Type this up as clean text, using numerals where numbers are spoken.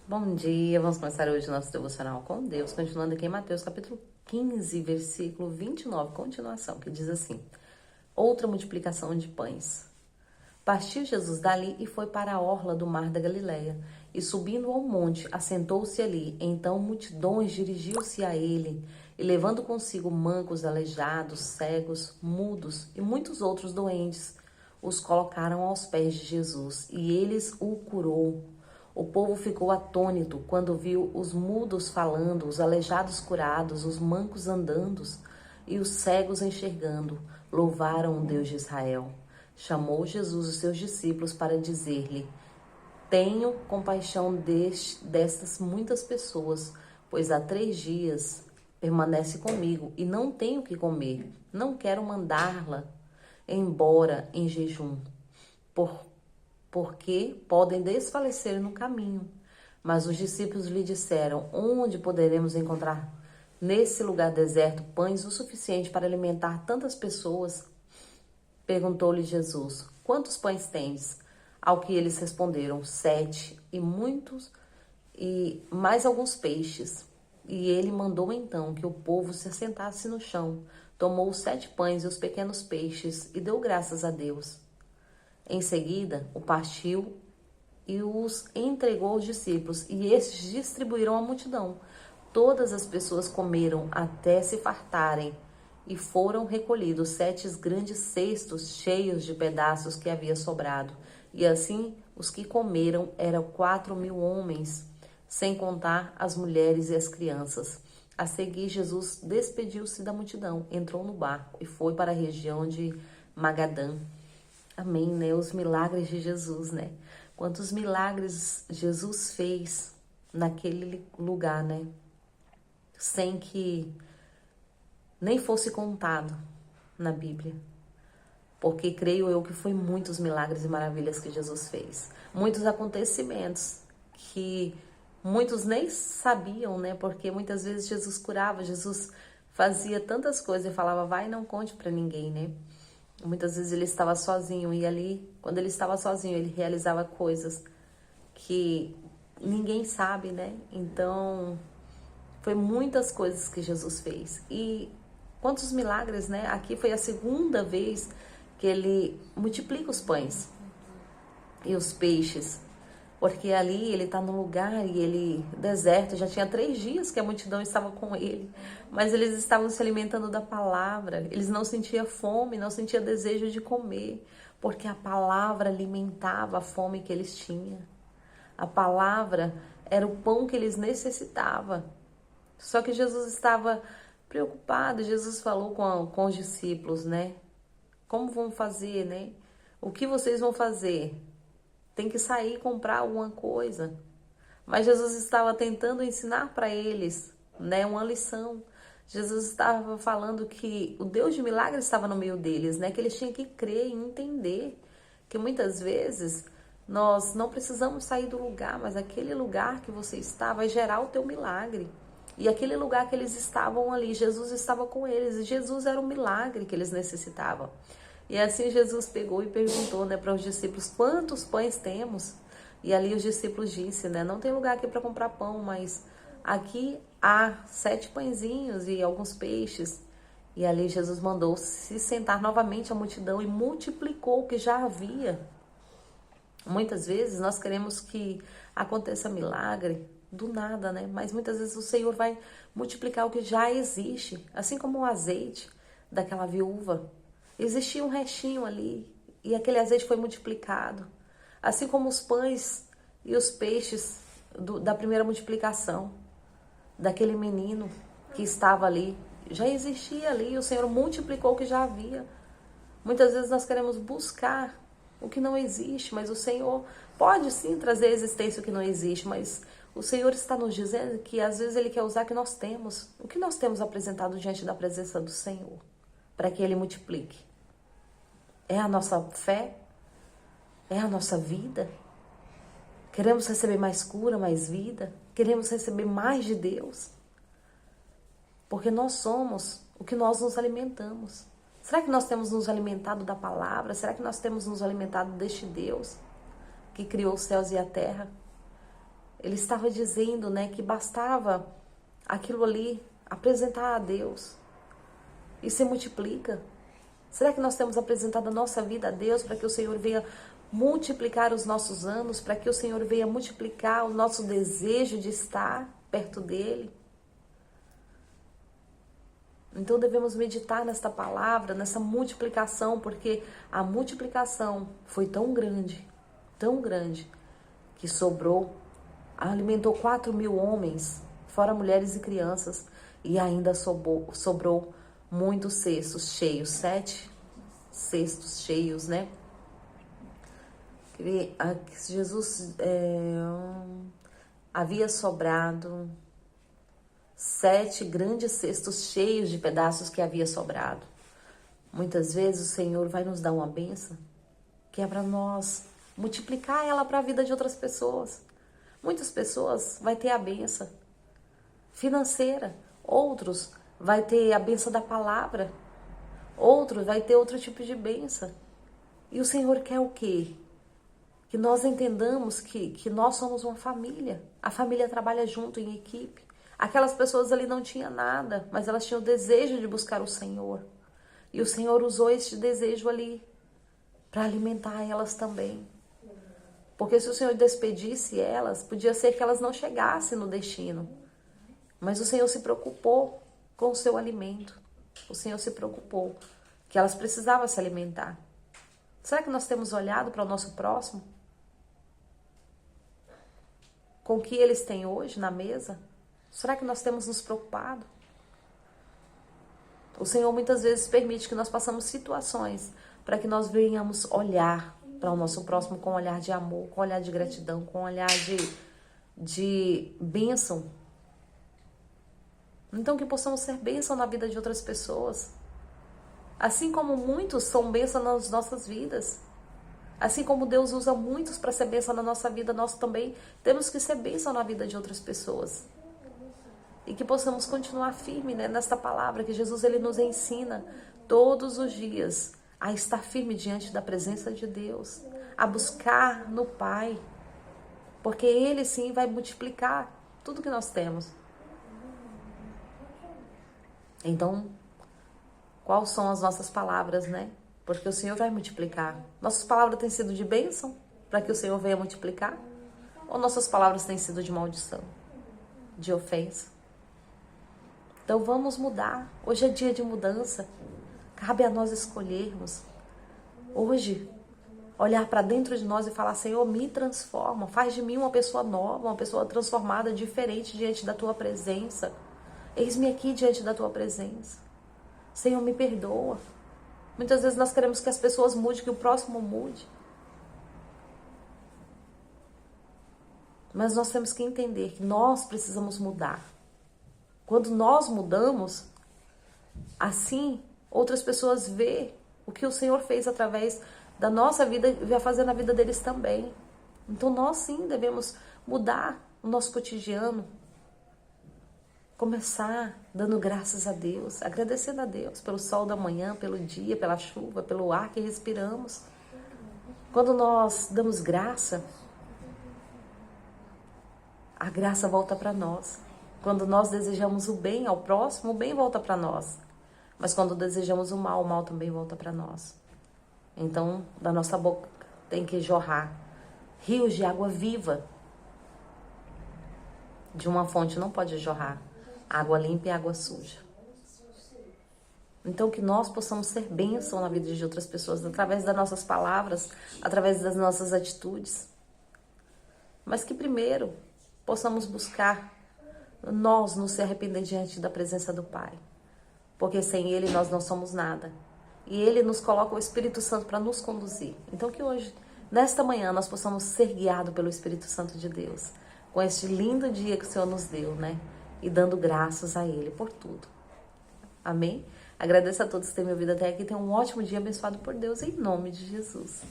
Bom dia, vamos começar hoje o nosso devocional com Deus, continuando aqui em Mateus capítulo 15, versículo 29, continuação, que diz assim: Outra multiplicação de pães. Partiu Jesus dali e foi para a orla do mar da Galileia, e subindo ao monte, assentou-se ali. Então multidões dirigiu-se a ele, e levando consigo mancos, aleijados, cegos, mudos e muitos outros doentes, os colocaram aos pés de Jesus, e eles o curou. O povo ficou atônito quando viu os mudos falando, os aleijados curados, os mancos andando e os cegos enxergando. Louvaram o Deus de Israel. Chamou Jesus os seus discípulos para dizer-lhe: Tenho compaixão destas muitas pessoas, pois há 3 dias permanece comigo e não tenho o que comer. Não quero mandá-la embora em jejum, porque podem desfalecer no caminho. Mas os discípulos lhe disseram: Onde poderemos encontrar nesse lugar deserto pães o suficiente para alimentar tantas pessoas? Perguntou-lhe Jesus: Quantos pães tens? Ao que eles responderam: 7, e muitos, e mais alguns peixes. E ele mandou então que o povo se assentasse no chão. Tomou os 7 pães e os pequenos peixes e deu graças a Deus. Em seguida, o partiu e os entregou aos discípulos, e estes distribuíram à multidão. Todas as pessoas comeram até se fartarem, e foram recolhidos 7 grandes cestos cheios de pedaços que havia sobrado. E assim, os que comeram eram 4.000 homens, sem contar as mulheres e as crianças. A seguir, Jesus despediu-se da multidão, entrou no barco e foi para a região de Magadã. Amém, né? Os milagres de Jesus, né? Quantos milagres Jesus fez naquele lugar, né? Sem que nem fosse contado na Bíblia. Porque creio eu que foi muitos milagres e maravilhas que Jesus fez. Muitos acontecimentos que muitos nem sabiam, né? Porque muitas vezes Jesus curava, Jesus fazia tantas coisas e falava: vai, não conte para ninguém, né? Muitas vezes ele estava sozinho, e ali, quando ele estava sozinho, ele realizava coisas que ninguém sabe, né? Então, foi muitas coisas que Jesus fez. E quantos milagres, né? Aqui foi a segunda vez que ele multiplica os pães e os peixes. Porque ali ele está num lugar e ele deserto, já tinha 3 dias que a multidão estava com ele, mas eles estavam se alimentando da palavra, eles não sentiam fome, não sentiam desejo de comer, porque a palavra alimentava a fome que eles tinham. A palavra era o pão que eles necessitavam. Só que Jesus estava preocupado, Jesus falou com os discípulos, né? Como vão fazer, né? O que vocês vão fazer? Tem que sair e comprar alguma coisa. Mas Jesus estava tentando ensinar para eles, né, uma lição. Jesus estava falando que o Deus de milagres estava no meio deles, né, que eles tinham que crer e entender que muitas vezes nós não precisamos sair do lugar, mas aquele lugar que você está vai gerar o teu milagre. E aquele lugar que eles estavam ali, Jesus estava com eles, e Jesus era o milagre que eles necessitavam. E assim Jesus pegou e perguntou, né, para os discípulos: quantos pães temos? E ali os discípulos disseram, né, não tem lugar aqui para comprar pão, mas aqui há 7 pãezinhos e alguns peixes. E ali Jesus mandou se sentar novamente a multidão e multiplicou o que já havia. Muitas vezes nós queremos que aconteça milagre do nada, né? Mas muitas vezes o Senhor vai multiplicar o que já existe, assim como o azeite daquela viúva. Existia um restinho ali e aquele azeite foi multiplicado. Assim como os pães e os peixes da primeira multiplicação daquele menino que estava ali. Já existia ali, o Senhor multiplicou o que já havia. Muitas vezes nós queremos buscar o que não existe, mas o Senhor pode sim trazer à existência o que não existe, mas o Senhor está nos dizendo que às vezes Ele quer usar o que nós temos. O que nós temos apresentado diante da presença do Senhor, para que Ele multiplique. É a nossa fé? É a nossa vida? Queremos receber mais cura, mais vida? Queremos receber mais de Deus? Porque nós somos o que nós nos alimentamos. Será que nós temos nos alimentado da palavra? Será que nós temos nos alimentado deste Deus que criou os céus e a terra? Ele estava dizendo, né, que bastava aquilo ali apresentar a Deus e se multiplica. Será que nós temos apresentado a nossa vida a Deus para que o Senhor venha multiplicar os nossos anos, para que o Senhor venha multiplicar o nosso desejo de estar perto dEle? Então devemos meditar nesta palavra, nessa multiplicação, porque a multiplicação foi tão grande, que sobrou, alimentou 4.000 homens, fora mulheres e crianças, e ainda sobrou muitos cestos cheios, 7 cestos cheios, né? Jesus havia sobrado 7 grandes cestos cheios de pedaços que havia sobrado. Muitas vezes o Senhor vai nos dar uma bênção que é para nós multiplicar ela para a vida de outras pessoas. Muitas pessoas vai ter a bênção financeira, outros vai ter a bênção da palavra, outros vai ter outro tipo de bênção. E o Senhor quer o quê? Que nós entendamos que nós somos uma família. A família trabalha junto em equipe. Aquelas pessoas ali não tinham nada, mas elas tinham o desejo de buscar o Senhor. E o Senhor usou este desejo ali para alimentar elas também. Porque se o Senhor despedisse elas, podia ser que elas não chegassem no destino. Mas o Senhor se preocupou com o seu alimento. O Senhor se preocupou que elas precisavam se alimentar. Será que nós temos olhado para o nosso próximo? Com o que eles têm hoje na mesa? Será que nós temos nos preocupado? O Senhor muitas vezes permite que nós passamos situações para que nós venhamos olhar para o nosso próximo com um olhar de amor, com um olhar de gratidão, com um olhar de bênção. Então que possamos ser bênção na vida de outras pessoas. Assim como muitos são bênção nas nossas vidas. Assim como Deus usa muitos para ser bênção na nossa vida, nós também temos que ser bênção na vida de outras pessoas. E que possamos continuar firme, né, nesta palavra que Jesus ele nos ensina todos os dias a estar firme diante da presença de Deus, a buscar no Pai, porque Ele sim vai multiplicar tudo que nós temos. Então, quais são as nossas palavras, né? Porque o Senhor vai multiplicar. Nossas palavras têm sido de bênção para que o Senhor venha multiplicar? Ou nossas palavras têm sido de maldição, de ofensa? Então vamos mudar. Hoje é dia de mudança. Cabe a nós escolhermos. Hoje, olhar para dentro de nós e falar: Senhor, me transforma. Faz de mim uma pessoa nova, uma pessoa transformada, diferente diante da Tua presença. Eis-me aqui diante da Tua presença. Senhor, me perdoa. Muitas vezes nós queremos que as pessoas mudem, que o próximo mude. Mas nós temos que entender que nós precisamos mudar. Quando nós mudamos, assim outras pessoas vê o que o Senhor fez através da nossa vida e vai fazer na vida deles também. Então nós sim devemos mudar o nosso cotidiano. Começar dando graças a Deus, agradecendo a Deus pelo sol da manhã, pelo dia, pela chuva, pelo ar que respiramos. Quando nós damos graça, a graça volta para nós. Quando nós desejamos o bem ao próximo, o bem volta para nós. Mas quando desejamos o mal também volta para nós. Então, da nossa boca tem que jorrar rios de água viva. De uma fonte não pode jorrar água limpa e água suja. Então, que nós possamos ser bênção na vida de outras pessoas, através das nossas palavras, através das nossas atitudes. Mas que primeiro possamos buscar nós nos arrepender diante da presença do Pai. Porque sem Ele nós não somos nada. E Ele nos coloca o Espírito Santo para nos conduzir. Então que hoje, nesta manhã, nós possamos ser guiados pelo Espírito Santo de Deus. Com este lindo dia que o Senhor nos deu, né? E dando graças a Ele por tudo. Amém? Agradeço a todos que têm me ouvido até aqui. Tenham um ótimo dia abençoado por Deus, em nome de Jesus.